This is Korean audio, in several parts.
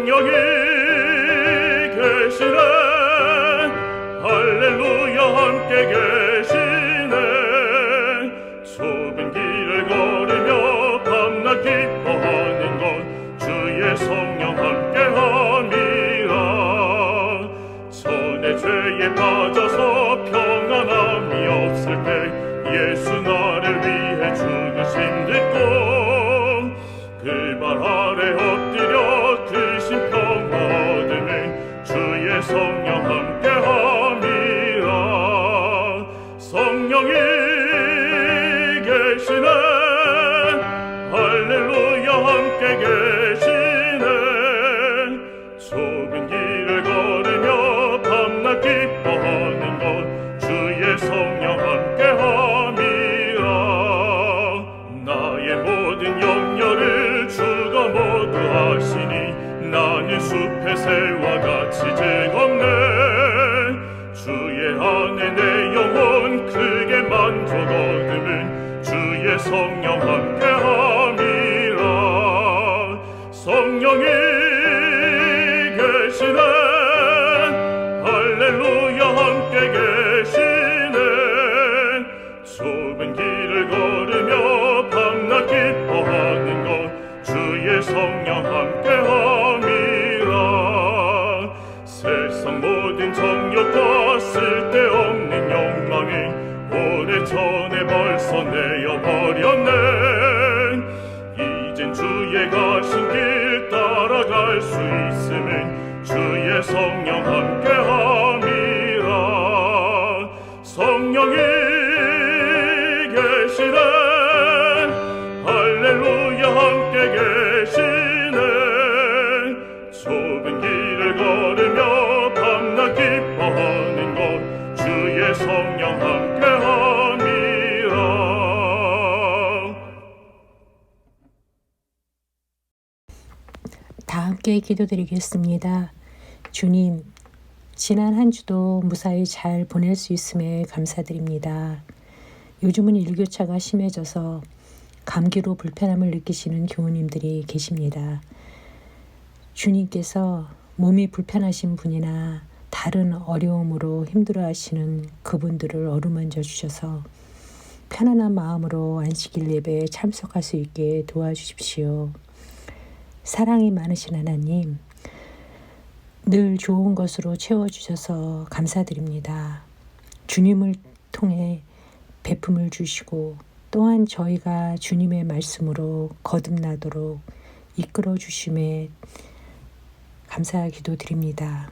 성령이 계시네. 할렐루야 함께 계시네. 좁은 길을 걸으며 밤낮 기뻐하는 것 주의 성령 함께함이라. 전에 죄에 빠져서 평안함이 없을 때 예수 나를 위해 죽으신 듣고 그 발 아래 엎드려 그 심평화 얻으면 주의 성령 함께함이라. 성령이 계시네. 할렐루야 함께 계시네. 좁은 길을 걸으며 밤낮 기뻐하는 것 주의 성령 함께함이라. 나의 모든 염려를 주가 모두 아시니 나는 숲의 새와 같이 즐겁네. 주의 안에 내 영혼 크게 만족 얻으면 주의 성령 함께함이라. 성령이 계시네. 할렐루야 함께 계시네. 좁은 길을 걸으며 밤낮 기뻐하는 것 주의 성령 함께함이라. 세상 모든 정욕과 쓸데없는 욕망이 오래전에 벌써 내어버렸네. 이젠 주의 가신 길 따라갈 수 있으면 주의 성령 함께함이라. 성령이 계시네. 할렐루야 함께 계시네. 좁은 길을 걸으며 밤낮 기뻐하는 것 주의 성령 함께함이라. 다 함께 기도드리겠습니다. 주님, 지난 한 주도 무사히 잘 보낼 수 있음에 감사드립니다. 요즘은 일교차가 심해져서 감기로 불편함을 느끼시는 교우님들이 계십니다. 주님께서 몸이 불편하신 분이나 다른 어려움으로 힘들어하시는 그분들을 어루만져 주셔서 편안한 마음으로 안식일 예배에 참석할 수 있게 도와주십시오. 사랑이 많으신 하나님, 늘 좋은 것으로 채워주셔서 감사드립니다. 주님을 통해 베품을 주시고 또한 저희가 주님의 말씀으로 거듭나도록 이끌어 주심에 감사 기도드립니다.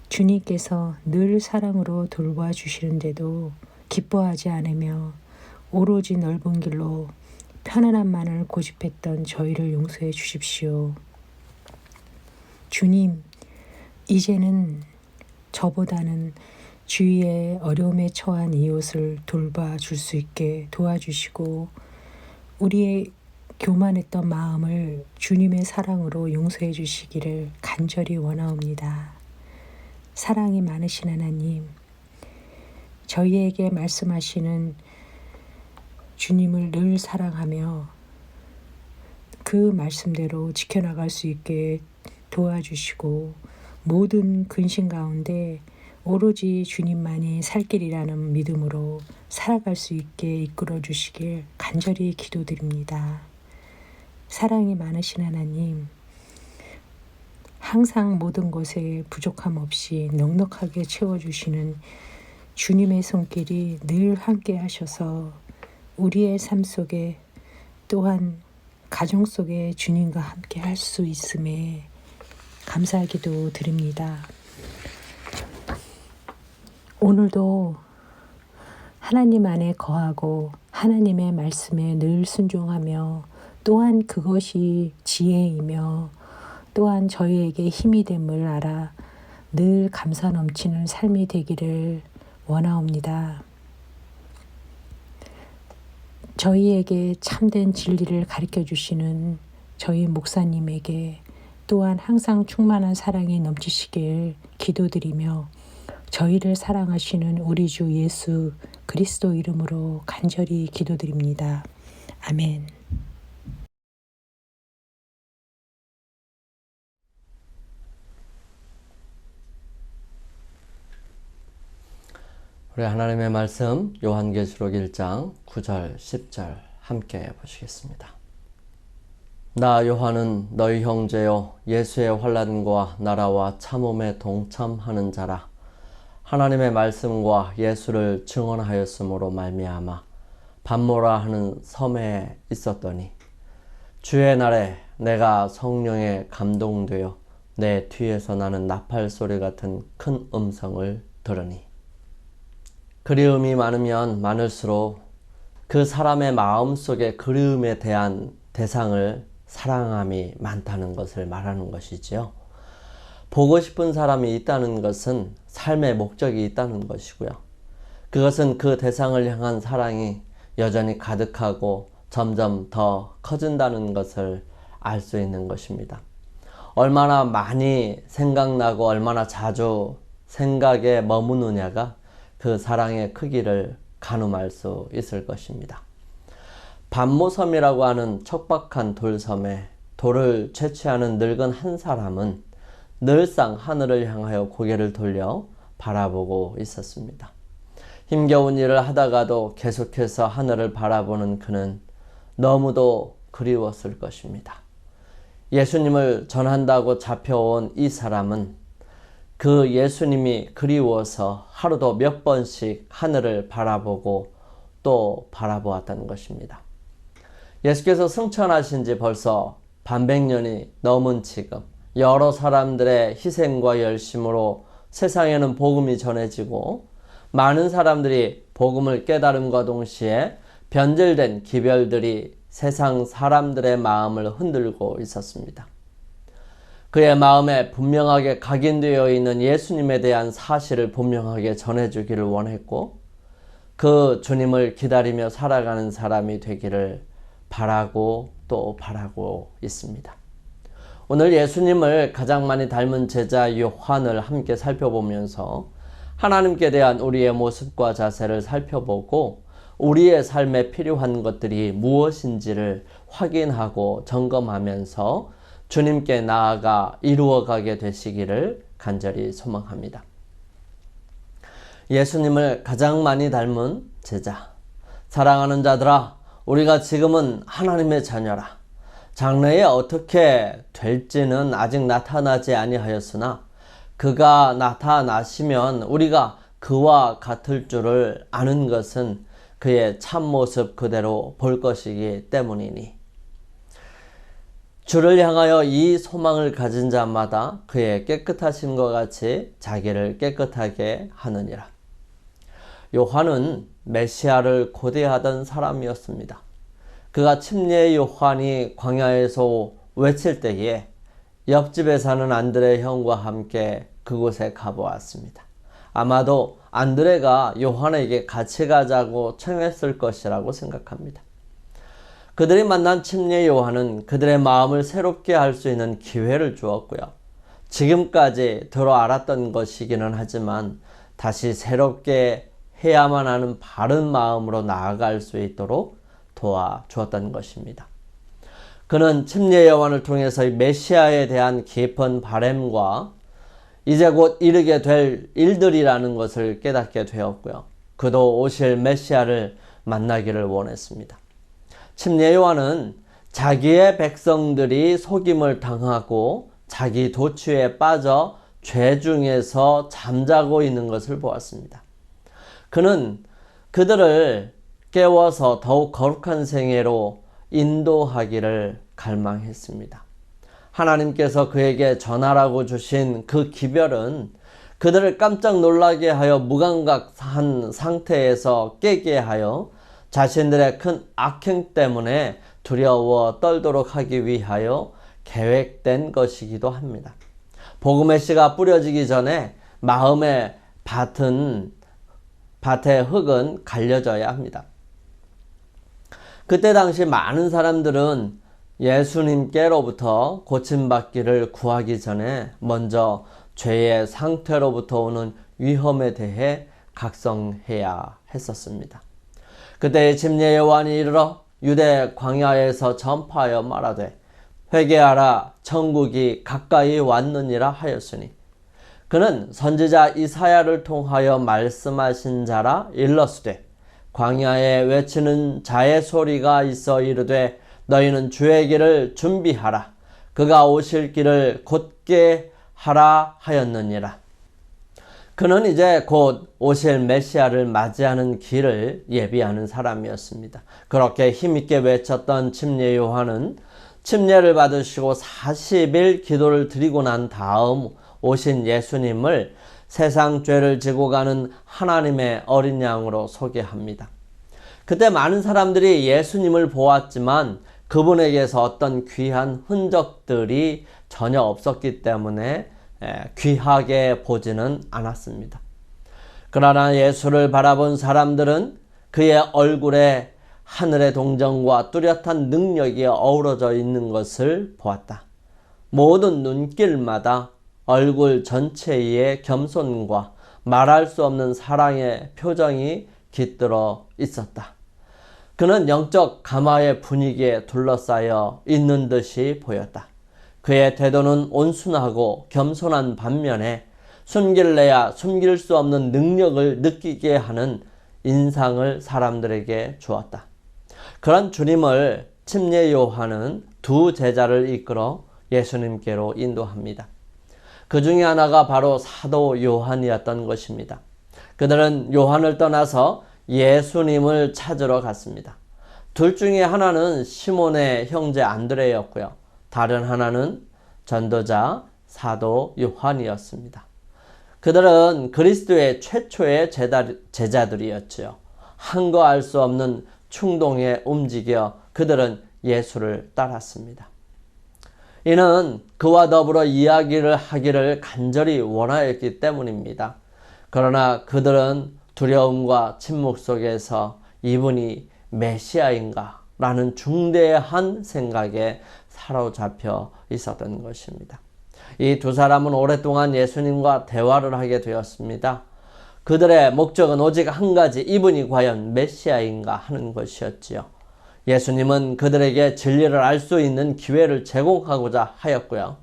주님께서 늘 사랑으로 돌봐주시는데도 기뻐하지 않으며 오로지 넓은 길로 편안함만을 고집했던 저희를 용서해 주십시오. 주님, 이제는 저보다는 주위의 어려움에 처한 이웃을 돌봐줄 수 있게 도와주시고 우리의 교만했던 마음을 주님의 사랑으로 용서해 주시기를 간절히 원하옵니다. 사랑이 많으신 하나님, 저희에게 말씀하시는 주님을 늘 사랑하며 그 말씀대로 지켜나갈 수 있게 도와주시고 모든 근심 가운데 오로지 주님만이 살 길이라는 믿음으로 살아갈 수 있게 이끌어 주시길 간절히 기도드립니다. 사랑이 많으신 하나님, 항상 모든 것에 부족함 없이 넉넉하게 채워주시는 주님의 손길이 늘 함께 하셔서 우리의 삶 속에 또한 가정 속에 주님과 함께 할 수 있음에 감사하기도 드립니다. 오늘도 하나님 안에 거하고 하나님의 말씀에 늘 순종하며 또한 그것이 지혜이며 또한 저희에게 힘이 됨을 알아 늘 감사 넘치는 삶이 되기를 원하옵니다. 저희에게 참된 진리를 가르쳐 주시는 저희 목사님에게 또한 항상 충만한 사랑이 넘치시길 기도드리며 저희를 사랑하시는 우리 주 예수 그리스도 이름으로 간절히 기도드립니다. 아멘. 우리 하나님의 말씀 요한계시록 1장 9절 10절 함께 보시겠습니다. 나 요한은 너희 형제요 예수의 환난과 나라와 참음에 동참하는 자라. 하나님의 말씀과 예수를 증언하였으므로 말미암아 반모라 하는 섬에 있었더니 주의 날에 내가 성령에 감동되어 내 뒤에서 나는 나팔 소리 같은 큰 음성을 들으니, 그리움이 많으면 많을수록 그 사람의 마음속에 그리움에 대한 대상을 사랑함이 많다는 것을 말하는 것이지요. 보고 싶은 사람이 있다는 것은 삶의 목적이 있다는 것이고요. 그것은 그 대상을 향한 사랑이 여전히 가득하고 점점 더 커진다는 것을 알 수 있는 것입니다. 얼마나 많이 생각나고 얼마나 자주 생각에 머무느냐가 그 사랑의 크기를 가늠할 수 있을 것입니다. 반모섬이라고 하는 척박한 돌섬에 돌을 채취하는 늙은 한 사람은 늘상 하늘을 향하여 고개를 돌려 바라보고 있었습니다. 힘겨운 일을 하다가도 계속해서 하늘을 바라보는 그는 너무도 그리웠을 것입니다. 예수님을 전한다고 잡혀온 이 사람은 그 예수님이 그리워서 하루도 몇 번씩 하늘을 바라보고 또 바라보았다는 것입니다. 예수께서 승천하신 지 벌써 반백년이 넘은 지금 여러 사람들의 희생과 열심으로 세상에는 복음이 전해지고 많은 사람들이 복음을 깨달음과 동시에 변질된 기별들이 세상 사람들의 마음을 흔들고 있었습니다. 그의 마음에 분명하게 각인되어 있는 예수님에 대한 사실을 분명하게 전해주기를 원했고, 그 주님을 기다리며 살아가는 사람이 되기를 바라고 또 바라고 있습니다. 오늘 예수님을 가장 많이 닮은 제자 요한을 함께 살펴보면서 하나님께 대한 우리의 모습과 자세를 살펴보고 우리의 삶에 필요한 것들이 무엇인지를 확인하고 점검하면서 주님께 나아가 이루어가게 되시기를 간절히 소망합니다. 예수님을 가장 많이 닮은 제자, 사랑하는 자들아, 우리가 지금은 하나님의 자녀라. 장래에 어떻게 될지는 아직 나타나지 아니하였으나 그가 나타나시면 우리가 그와 같을 줄을 아는 것은 그의 참모습 그대로 볼 것이기 때문이니, 주를 향하여 이 소망을 가진 자마다 그의 깨끗하심과 같이 자기를 깨끗하게 하느니라. 요한은 메시아를 고대하던 사람이었습니다. 그가 침례 요한이 광야에서 외칠 때에 옆집에 사는 안드레 형과 함께 그곳에 가보았습니다. 아마도 안드레가 요한에게 같이 가자고 청했을 것이라고 생각합니다. 그들이 만난 침례 요한은 그들의 마음을 새롭게 할 수 있는 기회를 주었고요. 지금까지 들어 알았던 것이기는 하지만 다시 새롭게 해야만 하는 바른 마음으로 나아갈 수 있도록 도와주었던 것입니다. 그는 침례 요한을 통해서 메시아에 대한 깊은 바램과 이제 곧 이르게 될 일들이라는 것을 깨닫게 되었고요. 그도 오실 메시아를 만나기를 원했습니다. 침례 요한은 자기의 백성들이 속임을 당하고 자기 도취에 빠져 죄 중에서 잠자고 있는 것을 보았습니다. 그는 그들을 깨워서 더욱 거룩한 생애로 인도하기를 갈망했습니다. 하나님께서 그에게 전하라고 주신 그 기별은 그들을 깜짝 놀라게 하여 무감각한 상태에서 깨게 하여 자신들의 큰 악행 때문에 두려워 떨도록 하기 위하여 계획된 것이기도 합니다. 복음의 씨가 뿌려지기 전에 마음의 밭의 흙은 갈려져야 합니다. 그때 당시 많은 사람들은 예수님께로부터 고침받기를 구하기 전에 먼저 죄의 상태로부터 오는 위험에 대해 각성해야 했었습니다. 그때 침례 요한이 이르러 유대 광야에서 전파하여 말하되 회개하라 천국이 가까이 왔느니라 하였으니, 그는 선지자 이사야를 통하여 말씀하신 자라 일러스되 광야에 외치는 자의 소리가 있어 이르되 너희는 주의 길을 준비하라. 그가 오실 길을 곧게 하라 하였느니라. 그는 이제 곧 오실 메시아를 맞이하는 길을 예비하는 사람이었습니다. 그렇게 힘있게 외쳤던 침례 요한은 침례를 받으시고 40일 기도를 드리고 난 다음 오신 예수님을 세상 죄를 지고 가는 하나님의 어린 양으로 소개합니다. 그때 많은 사람들이 예수님을 보았지만 그분에게서 어떤 귀한 흔적들이 전혀 없었기 때문에 귀하게 보지는 않았습니다. 그러나 예수를 바라본 사람들은 그의 얼굴에 하늘의 동정과 뚜렷한 능력이 어우러져 있는 것을 보았다. 모든 눈길마다 얼굴 전체에 겸손과 말할 수 없는 사랑의 표정이 깃들어 있었다. 그는 영적 감화의 분위기에 둘러싸여 있는 듯이 보였다. 그의 태도는 온순하고 겸손한 반면에 숨길래야 숨길 수 없는 능력을 느끼게 하는 인상을 사람들에게 주었다. 그런 주님을 침례 요한은 두 제자를 이끌어 예수님께로 인도합니다. 그 중에 하나가 바로 사도 요한이었던 것입니다. 그들은 요한을 떠나서 예수님을 찾으러 갔습니다. 둘 중에 하나는 시몬의 형제 안드레였고요. 다른 하나는 전도자 사도 요한이었습니다. 그들은 그리스도의 최초의 제자들이었지요. 한거 알 수 없는 충동에 움직여 그들은 예수를 따랐습니다. 이는 그와 더불어 이야기를 하기를 간절히 원하였기 때문입니다. 그러나 그들은 두려움과 침묵 속에서 이분이 메시아인가? 라는 중대한 생각에 사로잡혀 있었던 것입니다. 이 두 사람은 오랫동안 예수님과 대화를 하게 되었습니다. 그들의 목적은 오직 한 가지, 이분이 과연 메시아인가 하는 것이었지요. 예수님은 그들에게 진리를 알 수 있는 기회를 제공하고자 하였고요.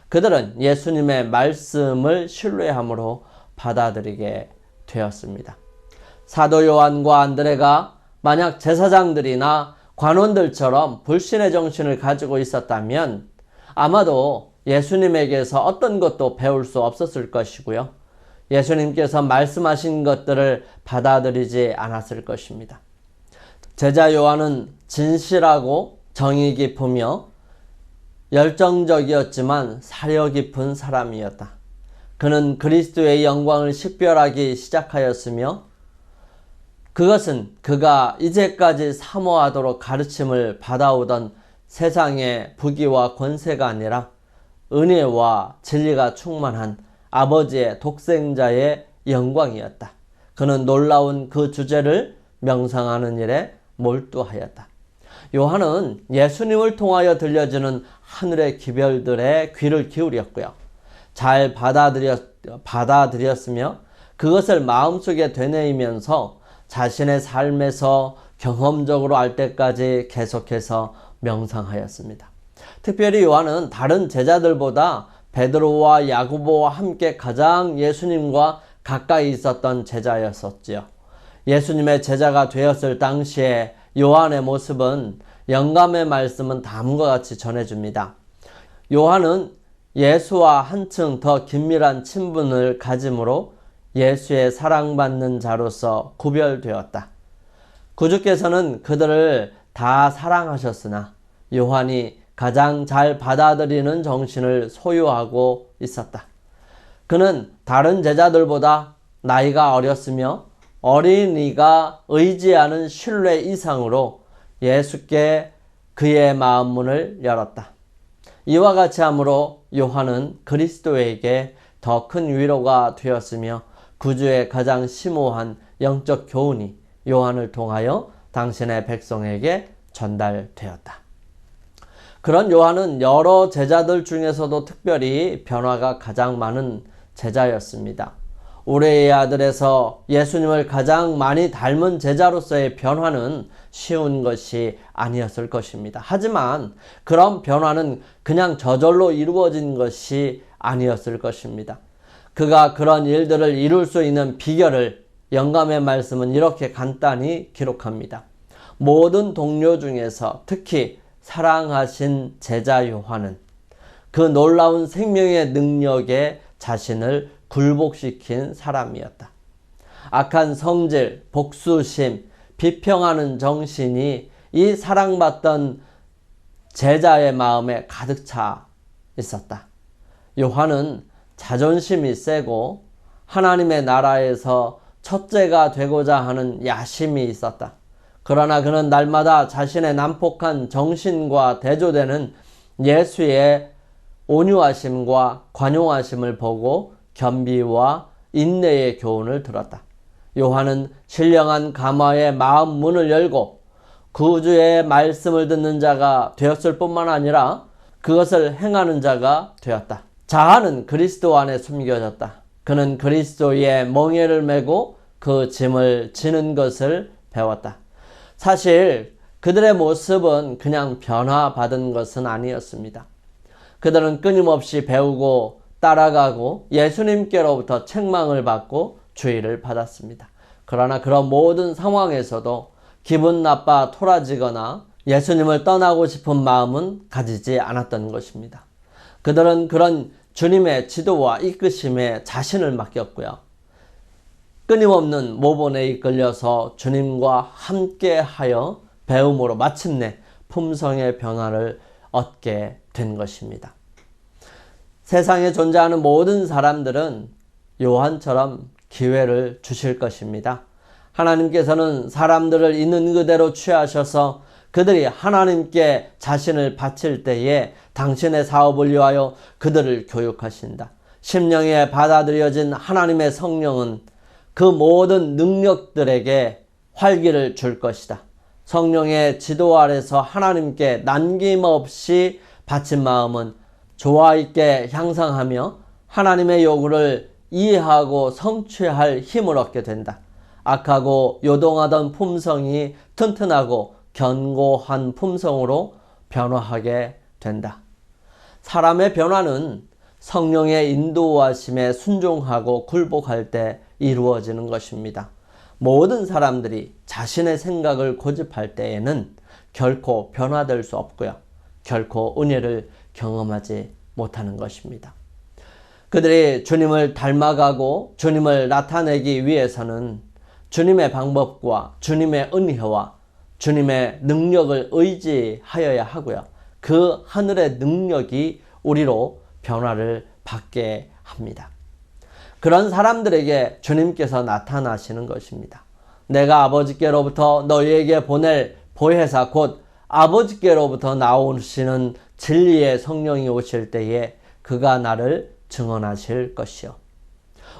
그들은 예수님의 말씀을 신뢰함으로 받아들이게 되었습니다. 사도 요한과 안드레가 만약 제사장들이나 관원들처럼 불신의 정신을 가지고 있었다면 아마도 예수님에게서 어떤 것도 배울 수 없었을 것이고요. 예수님께서 말씀하신 것들을 받아들이지 않았을 것입니다. 제자 요한은 진실하고 정의 깊으며 열정적이었지만 사려 깊은 사람이었다. 그는 그리스도의 영광을 식별하기 시작하였으며 그것은 그가 이제까지 사모하도록 가르침을 받아오던 세상의 부귀와 권세가 아니라 은혜와 진리가 충만한 아버지의 독생자의 영광이었다. 그는 놀라운 그 주제를 명상하는 일에 몰두하였다. 요한은 예수님을 통하여 들려지는 하늘의 기별들의 귀를 기울였고요. 잘 받아들였으며 그것을 마음속에 되뇌이면서 자신의 삶에서 경험적으로 알 때까지 계속해서 명상하였습니다. 특별히 요한은 다른 제자들보다 베드로와 야고보와 함께 가장 예수님과 가까이 있었던 제자였었지요. 예수님의 제자가 되었을 당시에 요한의 모습은 영감의 말씀은 다음과 같이 전해줍니다. 요한은 예수와 한층 더 긴밀한 친분을 가짐으로 예수의 사랑받는 자로서 구별되었다. 구주께서는 그들을 다 사랑하셨으나 요한이 가장 잘 받아들이는 정신을 소유하고 있었다. 그는 다른 제자들보다 나이가 어렸으며 어린이가 의지하는 신뢰 이상으로 예수께 그의 마음 문을 열었다. 이와 같이 함으로 요한은 그리스도에게 더 큰 위로가 되었으며 구주의 가장 심오한 영적 교훈이 요한을 통하여 당신의 백성에게 전달되었다. 그런 요한은 여러 제자들 중에서도 특별히 변화가 가장 많은 제자였습니다. 우레의 아들에서 예수님을 가장 많이 닮은 제자로서의 변화는 쉬운 것이 아니었을 것입니다. 하지만 그런 변화는 그냥 저절로 이루어진 것이 아니었을 것입니다. 그가 그런 일들을 이룰 수 있는 비결을 영감의 말씀은 이렇게 간단히 기록합니다. 모든 동료 중에서 특히 사랑하신 제자 요한은 그 놀라운 생명의 능력에 자신을 굴복시킨 사람이었다. 악한 성질, 복수심, 비평하는 정신이 이 사랑받던 제자의 마음에 가득 차 있었다. 요한은 자존심이 세고 하나님의 나라에서 첫째가 되고자 하는 야심이 있었다. 그러나 그는 날마다 자신의 난폭한 정신과 대조되는 예수의 온유하심과 관용하심을 보고 겸비와 인내의 교훈을 들었다. 요한은 신령한 가마의 마음 문을 열고 구주의 말씀을 듣는 자가 되었을 뿐만 아니라 그것을 행하는 자가 되었다. 자아는 그리스도 안에 숨겨졌다. 그는 그리스도의 멍에를 메고 그 짐을 지는 것을 배웠다. 사실 그들의 모습은 그냥 변화받은 것은 아니었습니다. 그들은 끊임없이 배우고 따라가고 예수님께로부터 책망을 받고 주의를 받았습니다. 그러나 그런 모든 상황에서도 기분 나빠 토라지거나 예수님을 떠나고 싶은 마음은 가지지 않았던 것입니다. 그들은 그런 주님의 지도와 이끄심에 자신을 맡겼고요. 끊임없는 모본에 이끌려서 주님과 함께하여 배움으로 마침내 품성의 변화를 얻게 된 것입니다. 세상에 존재하는 모든 사람들은 요한처럼 기회를 주실 것입니다. 하나님께서는 사람들을 있는 그대로 취하셔서 그들이 하나님께 자신을 바칠 때에 당신의 사업을 위하여 그들을 교육하신다. 심령에 받아들여진 하나님의 성령은 그 모든 능력들에게 활기를 줄 것이다. 성령의 지도 아래서 하나님께 남김없이 바친 마음은 조화 있게 향상하며 하나님의 요구를 이해하고 성취할 힘을 얻게 된다. 악하고 요동하던 품성이 튼튼하고 견고한 품성으로 변화하게 된다. 사람의 변화는 성령의 인도하심에 순종하고 굴복할 때 이루어지는 것입니다. 모든 사람들이 자신의 생각을 고집할 때에는 결코 변화될 수 없고요. 결코 은혜를 경험하지 못하는 것입니다. 그들이 주님을 닮아가고 주님을 나타내기 위해서는 주님의 방법과 주님의 은혜와 주님의 능력을 의지하여야 하고요. 그 하늘의 능력이 우리로 변화를 받게 합니다. 그런 사람들에게 주님께서 나타나시는 것입니다. 내가 아버지께로부터 너희에게 보낼 보혜사 곧 아버지께로부터 나오시는 진리의 성령이 오실 때에 그가 나를 증언하실 것이요.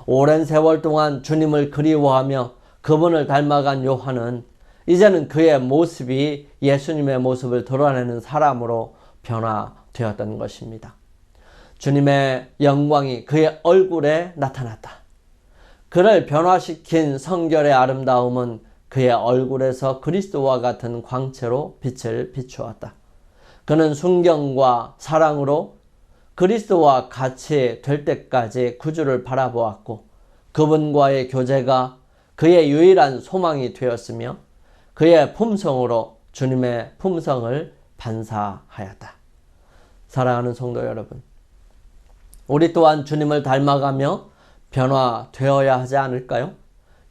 오랜 세월 동안 주님을 그리워하며 그분을 닮아간 요한은 이제는 그의 모습이 예수님의 모습을 드러내는 사람으로 변화되었던 것입니다. 주님의 영광이 그의 얼굴에 나타났다. 그를 변화시킨 성결의 아름다움은 그의 얼굴에서 그리스도와 같은 광채로 빛을 비추었다. 그는 순경과 사랑으로 그리스도와 같이 될 때까지 구주를 바라보았고 그분과의 교제가 그의 유일한 소망이 되었으며 그의 품성으로 주님의 품성을 반사하였다. 사랑하는 성도 여러분, 우리 또한 주님을 닮아가며 변화되어야 하지 않을까요?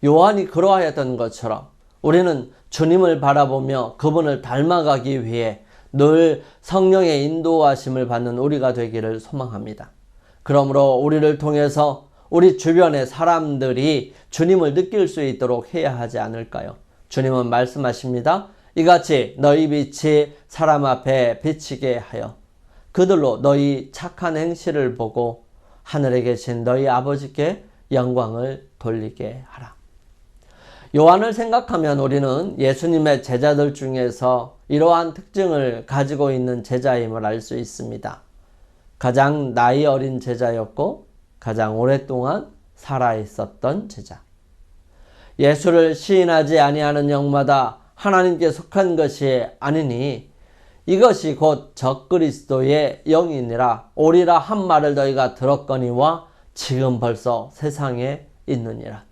요한이 그러하였던 것처럼 우리는 주님을 바라보며 그분을 닮아가기 위해 늘 성령의 인도하심을 받는 우리가 되기를 소망합니다. 그러므로 우리를 통해서 우리 주변의 사람들이 주님을 느낄 수 있도록 해야 하지 않을까요? 주님은 말씀하십니다. 이같이 너희 빛이 사람 앞에 비치게 하여 그들로 너희 착한 행실을 보고 하늘에 계신 너희 아버지께 영광을 돌리게 하라. 요한을 생각하면 우리는 예수님의 제자들 중에서 이러한 특징을 가지고 있는 제자임을 알 수 있습니다. 가장 나이 어린 제자였고 가장 오랫동안 살아있었던 제자. 예수를 시인하지 아니하는 영마다 하나님께 속한 것이 아니니 이것이 곧 적그리스도의 영이니라. 오리라 한 말을 너희가 들었거니와 지금 벌써 세상에 있느니라.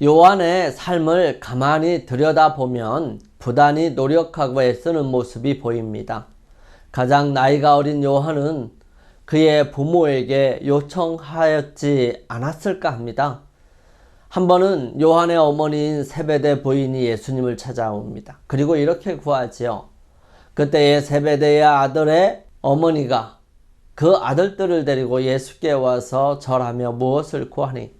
요한의 삶을 가만히 들여다보면 부단히 노력하고 애쓰는 모습이 보입니다. 가장 나이가 어린 요한은 그의 부모에게 요청하였지 않았을까 합니다. 한 번은 요한의 어머니인 세베대 부인이 예수님을 찾아옵니다. 그리고 이렇게 구하지요. 그때의 세베대의 아들의 어머니가 그 아들들을 데리고 예수께 와서 절하며 무엇을 구하니?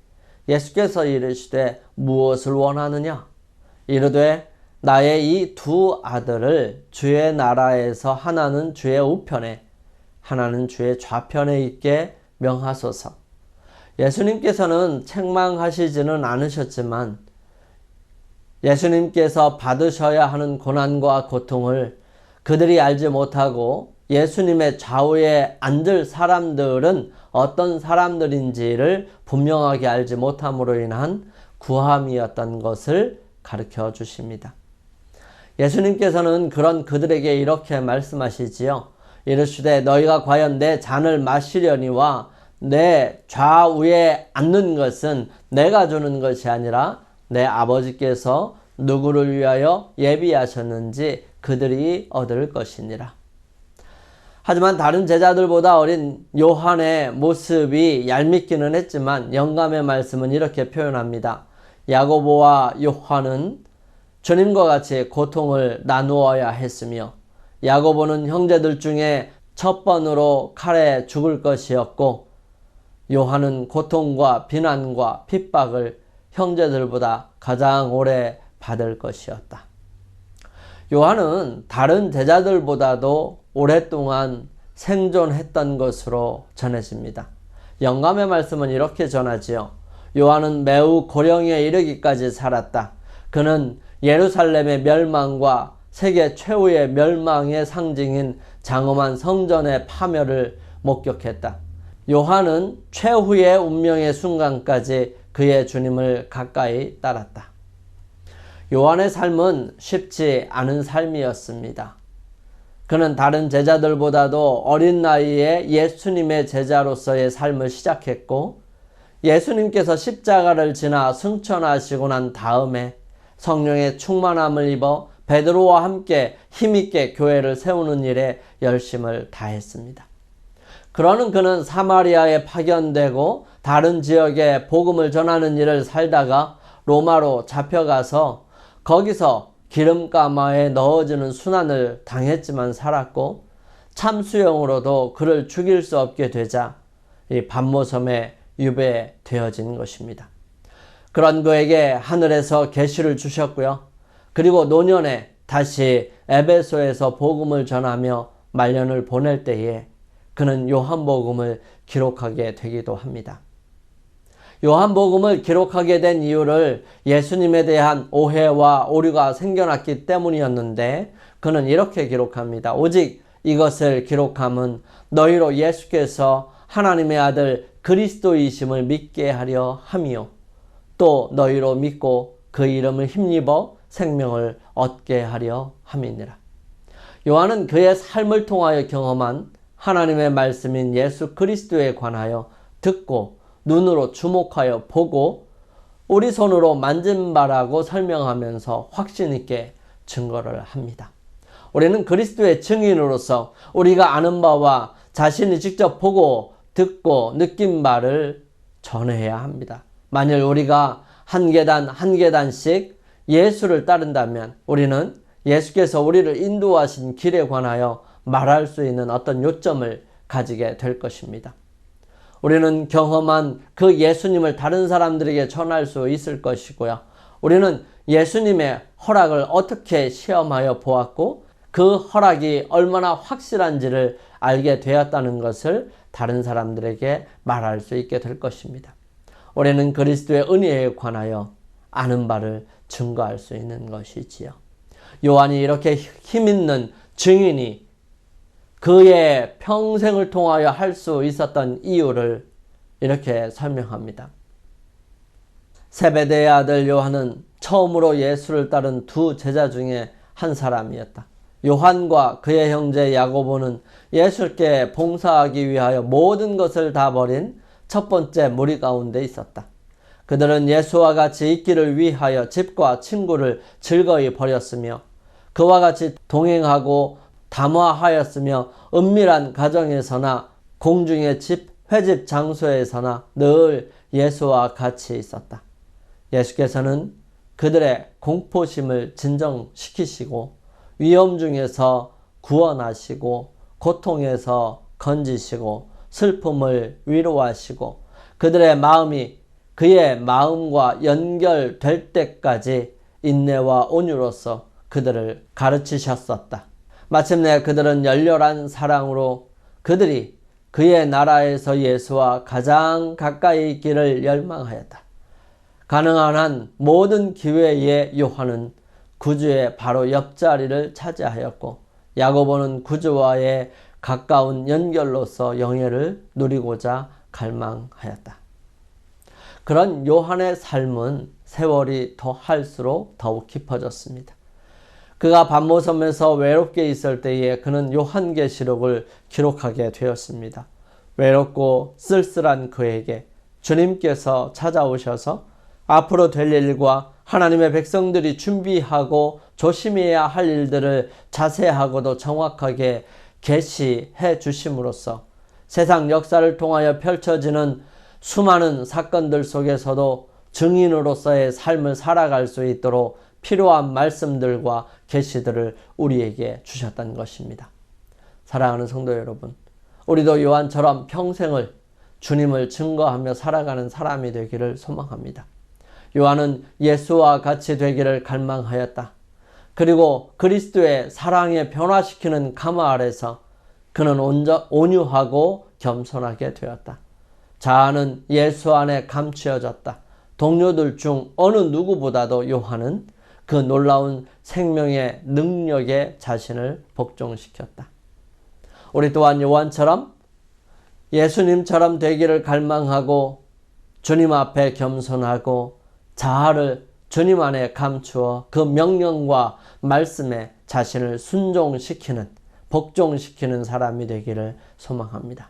예수께서 이르시되 무엇을 원하느냐? 이르되 나의 이 두 아들을 주의 나라에서 하나는 주의 우편에 하나는 주의 좌편에 있게 명하소서. 예수님께서는 책망하시지는 않으셨지만 예수님께서 받으셔야 하는 고난과 고통을 그들이 알지 못하고 예수님의 좌우에 앉을 사람들은 어떤 사람들인지를 분명하게 알지 못함으로 인한 구함이었던 것을 가르쳐 주십니다. 예수님께서는 그런 그들에게 이렇게 말씀하시지요. 이르시되 너희가 과연 내 잔을 마시려니와 내 좌우에 앉는 것은 내가 주는 것이 아니라 내 아버지께서 누구를 위하여 예비하셨는지 그들이 얻을 것이니라. 하지만 다른 제자들보다 어린 요한의 모습이 얄밉기는 했지만 영감의 말씀은 이렇게 표현합니다. 야고보와 요한은 주님과 같이 고통을 나누어야 했으며 야고보는 형제들 중에 첫 번으로 칼에 죽을 것이었고 요한은 고통과 비난과 핍박을 형제들보다 가장 오래 받을 것이었다. 요한은 다른 제자들보다도 오랫동안 생존했던 것으로 전해집니다. 영감의 말씀은 이렇게 전하지요. 요한은 매우 고령에 이르기까지 살았다. 그는 예루살렘의 멸망과 세계 최후의 멸망의 상징인 장엄한 성전의 파멸을 목격했다. 요한은 최후의 운명의 순간까지 그의 주님을 가까이 따랐다. 요한의 삶은 쉽지 않은 삶이었습니다. 그는 다른 제자들보다도 어린 나이에 예수님의 제자로서의 삶을 시작했고 예수님께서 십자가를 지나 승천하시고 난 다음에 성령의 충만함을 입어 베드로와 함께 힘있게 교회를 세우는 일에 열심을 다했습니다. 그러는 그는 사마리아에 파견되고 다른 지역에 복음을 전하는 일을 살다가 로마로 잡혀가서 거기서 기름가마에 넣어지는 순환을 당했지만 살았고 참수형으로도 그를 죽일 수 없게 되자 이 반모섬에 유배되어진 것입니다. 그런 그에게 하늘에서 계시를 주셨고요. 그리고 노년에 다시 에베소에서 복음을 전하며 말년을 보낼 때에 그는 요한복음을 기록하게 되기도 합니다. 요한복음을 기록하게 된 이유를 예수님에 대한 오해와 오류가 생겨났기 때문이었는데 그는 이렇게 기록합니다. 오직 이것을 기록함은 너희로 예수께서 하나님의 아들 그리스도이심을 믿게 하려 함이요 또 너희로 믿고 그 이름을 힘입어 생명을 얻게 하려 함이니라. 요한은 그의 삶을 통하여 경험한 하나님의 말씀인 예수 그리스도에 관하여 듣고 눈으로 주목하여 보고 우리 손으로 만진 바라고 설명하면서 확신 있게 증거를 합니다. 우리는 그리스도의 증인으로서 우리가 아는 바와 자신이 직접 보고 듣고 느낀 바를 전해야 합니다. 만일 우리가 한 계단 한 계단씩 예수를 따른다면 우리는 예수께서 우리를 인도하신 길에 관하여 말할 수 있는 어떤 요점을 가지게 될 것입니다. 우리는 경험한 그 예수님을 다른 사람들에게 전할 수 있을 것이고요. 우리는 예수님의 허락을 어떻게 시험하여 보았고 그 허락이 얼마나 확실한지를 알게 되었다는 것을 다른 사람들에게 말할 수 있게 될 것입니다. 우리는 그리스도의 은혜에 관하여 아는 바를 증거할 수 있는 것이지요. 요한이 이렇게 힘있는 증인이 그의 평생을 통하여 할 수 있었던 이유를 이렇게 설명합니다. 세베대의 아들 요한은 처음으로 예수를 따른 두 제자 중에 한 사람이었다. 요한과 그의 형제 야고보는 예수께 봉사하기 위하여 모든 것을 다 버린 첫 번째 무리 가운데 있었다. 그들은 예수와 같이 있기를 위하여 집과 친구를 즐거이 버렸으며 그와 같이 동행하고 담화하였으며 은밀한 가정에서나 공중의 집, 회집 장소에서나 늘 예수와 같이 있었다. 예수께서는 그들의 공포심을 진정시키시고 위험 중에서 구원하시고 고통에서 건지시고 슬픔을 위로하시고 그들의 마음이 그의 마음과 연결될 때까지 인내와 온유로서 그들을 가르치셨었다. 마침내 그들은 열렬한 사랑으로 그들이 그의 나라에서 예수와 가장 가까이 있기를 열망하였다. 가능한 한 모든 기회에 요한은 구주의 바로 옆자리를 차지하였고 야고보는 구주와의 가까운 연결로서 영예를 누리고자 갈망하였다. 그런 요한의 삶은 세월이 더할수록 더욱 깊어졌습니다. 그가 반모섬에서 외롭게 있을 때에 그는 요한계시록을 기록하게 되었습니다. 외롭고 쓸쓸한 그에게 주님께서 찾아오셔서 앞으로 될 일과 하나님의 백성들이 준비하고 조심해야 할 일들을 자세하고도 정확하게 계시해 주심으로써 세상 역사를 통하여 펼쳐지는 수많은 사건들 속에서도 증인으로서의 삶을 살아갈 수 있도록 필요한 말씀들과 계시들을 우리에게 주셨던 것입니다. 사랑하는 성도 여러분, 우리도 요한처럼 평생을 주님을 증거하며 살아가는 사람이 되기를 소망합니다. 요한은 예수와 같이 되기를 갈망하였다. 그리고 그리스도의 사랑에 변화시키는 가마 아래서 그는 온유하고 겸손하게 되었다. 자아는 예수 안에 감추어졌다. 동료들 중 어느 누구보다도 요한은 그 놀라운 생명의 능력에 자신을 복종시켰다. 우리 또한 요한처럼 예수님처럼 되기를 갈망하고 주님 앞에 겸손하고 자아를 주님 안에 감추어 그 명령과 말씀에 자신을 순종시키는, 복종시키는 사람이 되기를 소망합니다.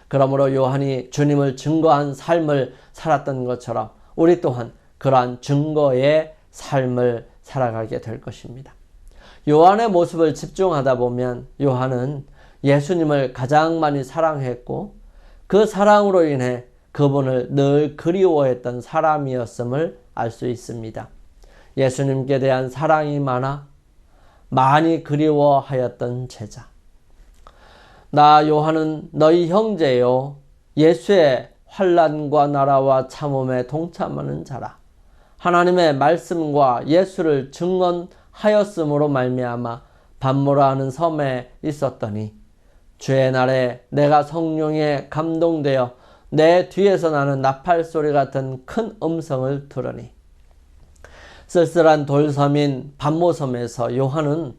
그러므로 요한이 주님을 증거한 삶을 살았던 것처럼 우리 또한 그러한 증거의 삶을 살아가게 될 것입니다. 요한의 모습을 집중하다 보면 요한은 예수님을 가장 많이 사랑했고 그 사랑으로 인해 그분을 늘 그리워했던 사람이었음을 알 수 있습니다. 예수님께 대한 사랑이 많이 그리워하였던 제자. 나 요한은 너희 형제요 예수의 환난과 나라와 참음에 동참하는 자라. 하나님의 말씀과 예수를 증언하였음으로 말미암아 반모라는 섬에 있었더니 주의 날에 내가 성령에 감동되어 내 뒤에서 나는 나팔 소리 같은 큰 음성을 들으니 쓸쓸한 돌섬인 반모섬에서 요한은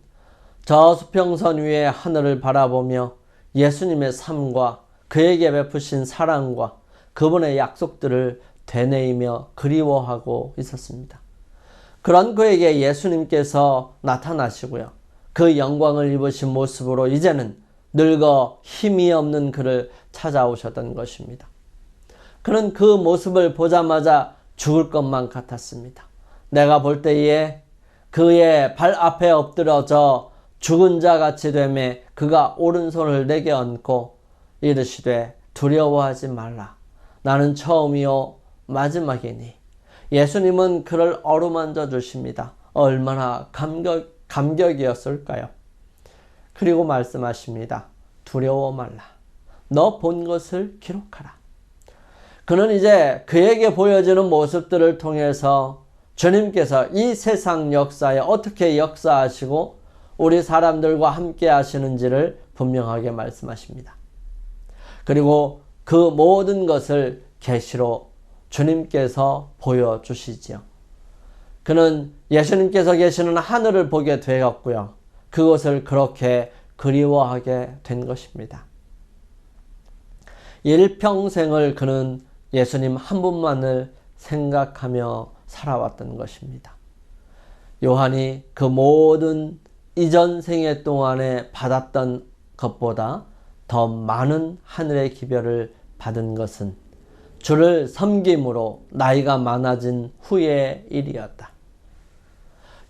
저 수평선 위에 하늘을 바라보며 예수님의 삶과 그에게 베푸신 사랑과 그분의 약속들을 되뇌이며 그리워하고 있었습니다. 그런 그에게 예수님께서 나타나시고요. 그 영광을 입으신 모습으로 이제는 늙어 힘이 없는 그를 찾아오셨던 것입니다. 그는 그 모습을 보자마자 죽을 것만 같았습니다. 내가 볼 때에 그의 발 앞에 엎드러져 죽은 자 같이 되매 그가 오른손을 내게 얹고 이르시되 두려워하지 말라. 나는 처음이요 마지막이니. 예수님은 그를 어루만져 주십니다. 얼마나 감격이었을까요? 그리고 말씀하십니다. 두려워 말라. 너 본 것을 기록하라. 그는 이제 그에게 보여지는 모습들을 통해서 주님께서 이 세상 역사에 어떻게 역사하시고 우리 사람들과 함께 하시는지를 분명하게 말씀하십니다. 그리고 그 모든 것을 계시로 주님께서 보여주시지요. 그는 예수님께서 계시는 하늘을 보게 되었고요. 그것을 그렇게 그리워하게 된 것입니다. 일평생을 그는 예수님 한 분만을 생각하며 살아왔던 것입니다. 요한이 그 모든 이전 생애 동안에 받았던 것보다 더 많은 하늘의 기별을 받은 것은 주를 섬김으로 나이가 많아진 후의 일이었다.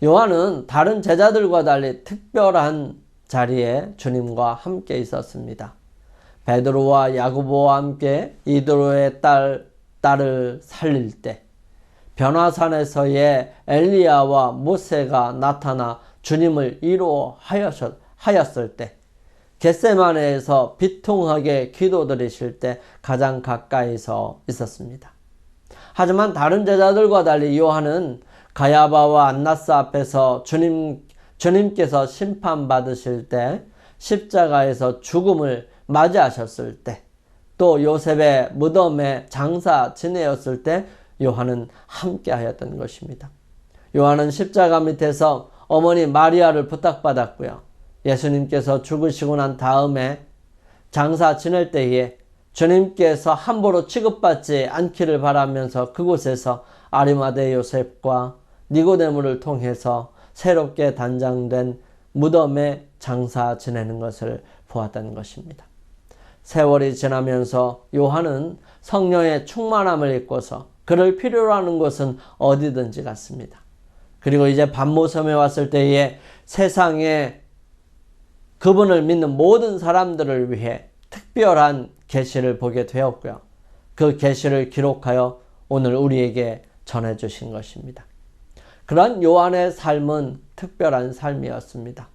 요한은 다른 제자들과 달리 특별한 자리에 주님과 함께 있었습니다. 베드로와 야고보와 함께 이드로의 딸을 살릴 때, 변화산에서의 엘리야와 모세가 나타나 주님을 위로하였을 때, 겟세마네에서 비통하게 기도드리실 때 가장 가까이서 있었습니다. 하지만 다른 제자들과 달리 요한은 가야바와 안나스 앞에서 주님께서 심판받으실 때, 십자가에서 죽음을 맞이하셨을 때, 또 요셉의 무덤에 장사 지내었을 때 요한은 함께 하였던 것입니다. 요한은 십자가 밑에서 어머니 마리아를 부탁받았고요. 예수님께서 죽으시고 난 다음에 장사 지낼 때에 주님께서 함부로 취급받지 않기를 바라면서 그곳에서 아리마대 요셉과 니고데모를 통해서 새롭게 단장된 무덤에 장사 지내는 것을 보았던 것입니다. 세월이 지나면서 요한은 성령의 충만함을 입고서 그를 필요로 하는 곳은 어디든지 갔습니다. 그리고 이제 반모섬에 왔을 때에 세상에 그분을 믿는 모든 사람들을 위해 특별한 계시를 보게 되었고요. 그 계시를 기록하여 오늘 우리에게 전해주신 것입니다. 그런 요한의 삶은 특별한 삶이었습니다.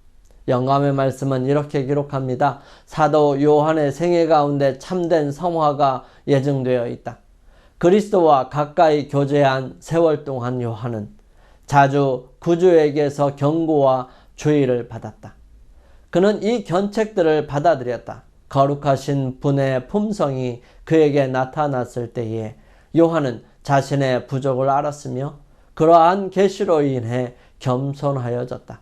영감의 말씀은 이렇게 기록합니다. 사도 요한의 생애 가운데 참된 성화가 예증되어 있다. 그리스도와 가까이 교제한 세월 동안 요한은 자주 구주에게서 경고와 주의를 받았다. 그는 이 견책들을 받아들였다. 거룩하신 분의 품성이 그에게 나타났을 때에 요한은 자신의 부족을 알았으며 그러한 계시로 인해 겸손하여졌다.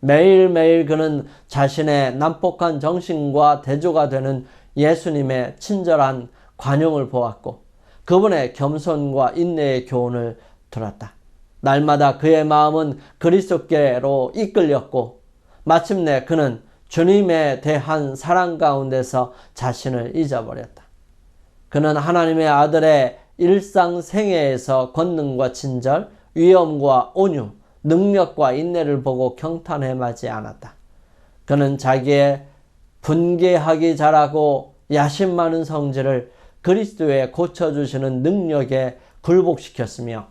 매일매일 그는 자신의 난폭한 정신과 대조가 되는 예수님의 친절한 관용을 보았고 그분의 겸손과 인내의 교훈을 들었다. 날마다 그의 마음은 그리스도께로 이끌렸고 마침내 그는 주님에 대한 사랑 가운데서 자신을 잊어버렸다. 그는 하나님의 아들의 일상생애에서 권능과 친절, 위엄과 온유, 능력과 인내를 보고 경탄해 마지 않았다. 그는 자기의 분개하기 잘하고 야심 많은 성질을 그리스도의 고쳐주시는 능력에 굴복시켰으며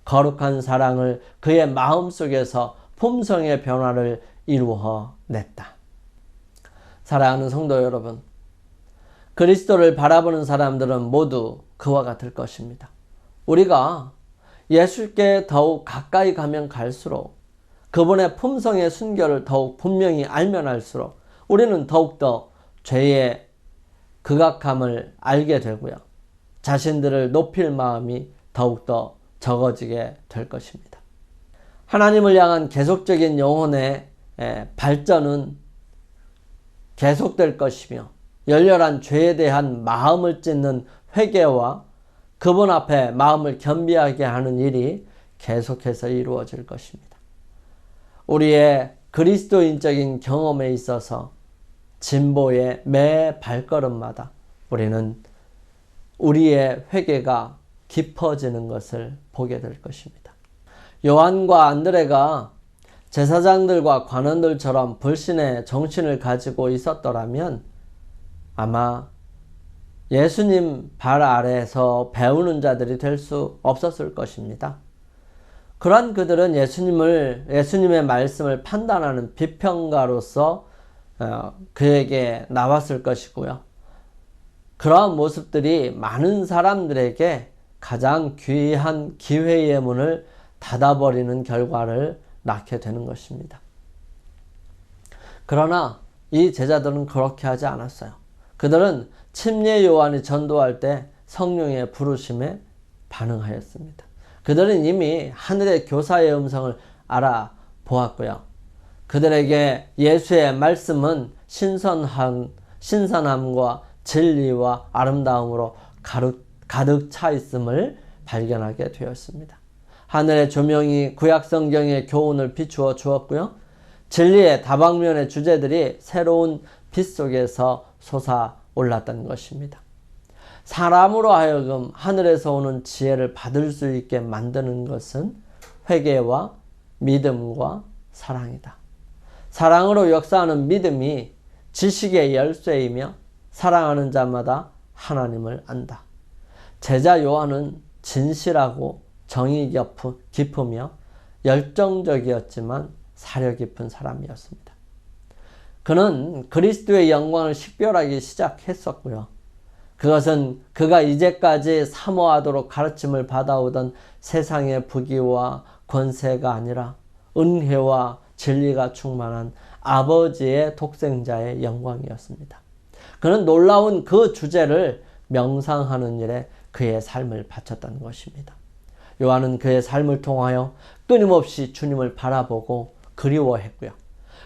거룩한 사랑을 그의 마음속에서 품성의 변화를 이루어 냈다. 사랑하는 성도 여러분, 그리스도를 바라보는 사람들은 모두 그와 같을 것입니다. 우리가 예수께 더욱 가까이 가면 갈수록 그분의 품성의 순결을 더욱 분명히 알면 알수록 우리는 더욱더 죄의 극악함을 알게 되고요. 자신들을 높일 마음이 더욱더 적어지게 될 것입니다. 하나님을 향한 계속적인 영혼의 발전은 계속될 것이며 열렬한 죄에 대한 마음을 찢는 회개와 그분 앞에 마음을 겸비하게 하는 일이 계속해서 이루어질 것입니다. 우리의 그리스도인적인 경험에 있어서 진보의 매 발걸음마다 우리는 우리의 회개가 깊어지는 것을 보게 될 것입니다. 요한과 안드레가 제사장들과 관원들처럼 불신의 정신을 가지고 있었더라면 아마 예수님 발 아래에서 배우는 자들이 될 수 없었을 것입니다. 그러한 그들은 예수님의 말씀을 판단하는 비평가로서 그에게 나왔을 것이고요. 그러한 모습들이 많은 사람들에게 가장 귀한 기회의 문을 닫아버리는 결과를 낳게 되는 것입니다. 그러나 이 제자들은 그렇게 하지 않았어요. 그들은 침례 요한이 전도할 때 성령의 부르심에 반응하였습니다. 그들은 이미 하늘의 교사의 음성을 알아보았고요. 그들에게 예수의 말씀은 신선함과 진리와 아름다움으로 가득 차 있음을 발견하게 되었습니다. 하늘의 조명이 구약성경의 교훈을 비추어 주었고요. 진리의 다방면의 주제들이 새로운 빛 속에서 솟아올랐던 것입니다. 사람으로 하여금 하늘에서 오는 지혜를 받을 수 있게 만드는 것은 회개와 믿음과 사랑이다. 사랑으로 역사하는 믿음이 지식의 열쇠이며 사랑하는 자마다 하나님을 안다. 제자 요한은 진실하고 정의 깊으며 열정적이었지만 사려 깊은 사람이었습니다. 그는 그리스도의 영광을 식별하기 시작했었고요. 그것은 그가 이제까지 사모하도록 가르침을 받아오던 세상의 부귀와 권세가 아니라 은혜와 진리가 충만한 아버지의 독생자의 영광이었습니다. 그는 놀라운 그 주제를 명상하는 일에 그의 삶을 바쳤던 것입니다. 요한은 그의 삶을 통하여 끊임없이 주님을 바라보고 그리워했고요.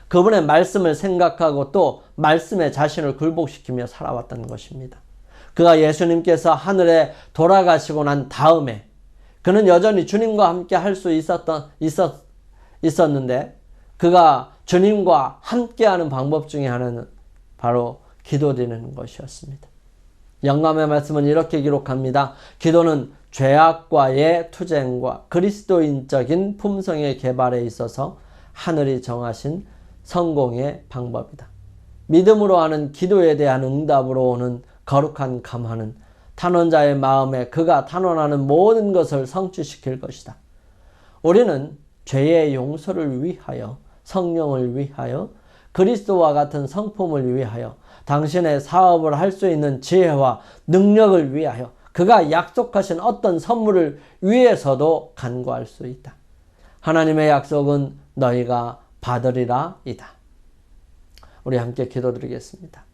그분의 말씀을 생각하고 또 말씀에 자신을 굴복시키며 살아왔던 것입니다. 그가 예수님께서 하늘에 돌아가시고 난 다음에 그는 여전히 주님과 함께 할 수 있었는데 그가 주님과 함께하는 방법 중에 하나는 바로 기도드리는 것이었습니다. 영감의 말씀은 이렇게 기록합니다. 기도는 죄악과의 투쟁과 그리스도인적인 품성의 개발에 있어서 하늘이 정하신 성공의 방법이다. 믿음으로 하는 기도에 대한 응답으로 오는 거룩한 감화는 탄원자의 마음에 그가 탄원하는 모든 것을 성취시킬 것이다. 우리는 죄의 용서를 위하여, 성령을 위하여, 그리스도와 같은 성품을 위하여, 당신의 사업을 할 수 있는 지혜와 능력을 위하여, 그가 약속하신 어떤 선물을 위해서도 간구할 수 있다. 하나님의 약속은 너희가 받으리라 이다. 우리 함께 기도드리겠습니다.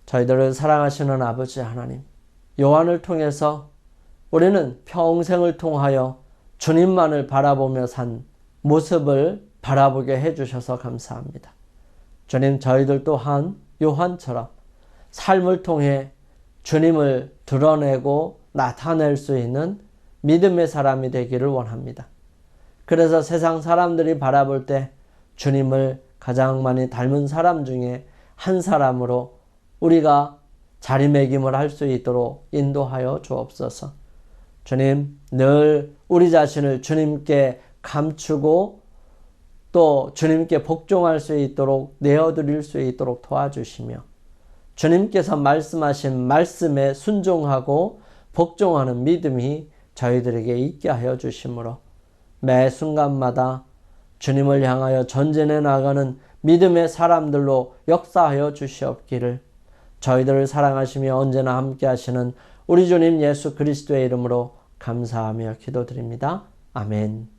저희들을 사랑하시는 아버지 하나님, 요한을 통해서 우리는 평생을 통하여 주님만을 바라보며 산 모습을 바라보게 해주셔서 감사합니다. 주님, 저희들 또한 요한처럼 삶을 통해 주님을 드러내고 나타낼 수 있는 믿음의 사람이 되기를 원합니다. 그래서 세상 사람들이 바라볼 때 주님을 가장 많이 닮은 사람 중에 한 사람으로 우리가 자리매김을 할 수 있도록 인도하여 주옵소서. 주님, 늘 우리 자신을 주님께 감추고 또 주님께 복종할 수 있도록 내어드릴 수 있도록 도와주시며 주님께서 말씀하신 말씀에 순종하고 복종하는 믿음이 저희들에게 있게 하여 주시므로 매 순간마다 주님을 향하여 전진해 나가는 믿음의 사람들로 역사하여 주시옵기를 저희들을 사랑하시며 언제나 함께 하시는 우리 주님 예수 그리스도의 이름으로 감사하며 기도드립니다. 아멘.